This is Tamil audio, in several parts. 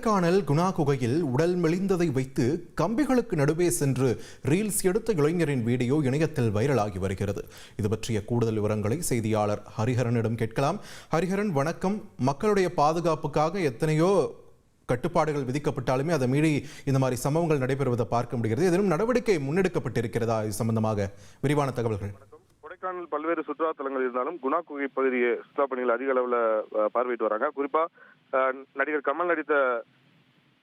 கொடைக்கானல் குணா குகையில் உடல் மெலிந்ததை வைத்து கம்பிகளுக்கு நடுவே சென்று ரீல்ஸ் எடுத்த இளைஞரின் வீடியோ இணையத்தில் வைரலாகி வருகிறது. இது பற்றிய கூடுதல் விவரங்களை செய்தியாளர் ஹரிஹரனிடம் கேட்கலாம். ஹரிஹரன், வணக்கம். மக்களுடைய பாதுகாப்புக்காக எத்தனையோ கட்டுப்பாடுகள் விதிக்கப்பட்டாலுமே அதை மீறி இந்த மாதிரி சம்பவங்கள் நடைபெறுவதை பார்க்க முடிகிறது. எதிலும் நடவடிக்கை முன்னெடுக்கப்பட்டிருக்கிறதா? இது சம்பந்தமாக விரிவான தகவல்கள். கொடைக்கானல் பல்வேறு சுற்றுலா தலங்கள் இருந்தாலும் குணா குகை பகுதியை சுற்றுலா பயணிகள் அதிக அளவில் பார்வையிட்டு வராங்க. குறிப்பா நடிகர் கமல் நடித்த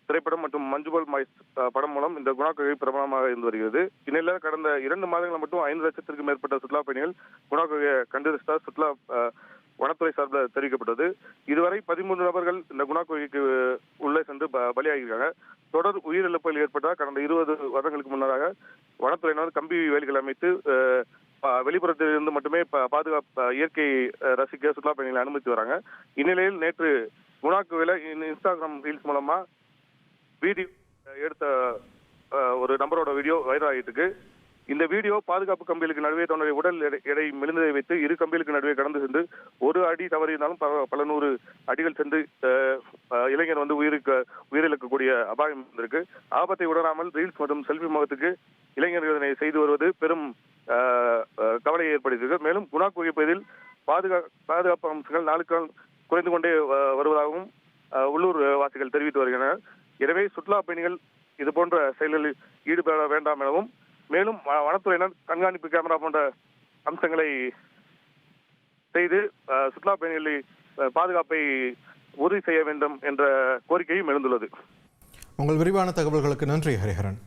திரைப்படம் மற்றும் மஞ்சுபல் மாய்ஸ் படம் மூலம் இந்த குணா குகை பிரபலமாக இருந்து வருகிறது. இந்நிலையில் கடந்த 2 மாதங்கள் மட்டும் 5 லட்சத்திற்கும் மேற்பட்ட சுற்றுலா பயணிகள் குணா குகையை கண்டிருந்தா சுற்றுலா வனத்துறை சார்பில் தெரிவிக்கப்பட்டது. இதுவரை 13 நபர்கள் இந்த குணா குகைக்கு உள்ளே சென்று பலியாகியிருக்காங்க. தொடர் உயிரிழப்புகள் ஏற்பட்டால் கடந்த 20 வருடங்களுக்கு முன்னதாக வனத்துறையினர் கம்பி வேலிகள் அமைத்து வெளிப்புறத்தில் இருந்து மட்டுமே பாதுகாப்பு இயற்கை ரசிக்க சுற்றுலா பயணிகளை அனுமதித்து வராங்க. இந்நிலையில் நேற்று குணா குகையில இன்ஸ்டாகிராம் ரீல்ஸ் மூலமா வீடியோ எடுத்த ஒரு நபரோட வீடியோ வைரல் ஆகிட்டு இருக்கு. இந்த வீடியோ பாதுகாப்பு கம்பிகளுக்கு நடுவே தன்னுடைய உடல் எடை மெலிந்ததை வைத்து 2 கம்பிகளுக்கு நடுவே கடந்து சென்று 1 அடி தவறினாலும் பல 100 அடிகள் சென்று இளைஞர் உயிரிழக்கக்கூடிய அபாயம் இருந்திருக்கு. ஆபத்தை உணராமல் ரீல்ஸ் மற்றும் செல்ஃபி முகத்துக்கு இளைஞர்கள் இதனை செய்து வருவது பெரும் கவலையை ஏற்படுத்தியிருக்கு. மேலும் குணா குகை பகுதியில் பாதுகாப்பு அம்சங்கள் நாளுக்கு நாள் குறைந்து கொண்டே வருவதாகவும் உள்ளூர் வாசிகள் தெரிவித்து வருகின்றனர். எனவே சுற்றுலா பயணிகள் இது போன்ற செயல்களில் ஈடுபட வேண்டாம் எனவும், மேலும் வனத்துறையினர் கண்காணிப்பு கேமரா போன்ற அம்சங்களை செய்து சுற்றுலா பயணிகளை பாதுகாப்பை உறுதி செய்ய வேண்டும் என்ற கோரிக்கையும் எழுந்துள்ளது. உங்கள் விரிவான தகவல்களுக்கு நன்றி ஹரிஹரன்.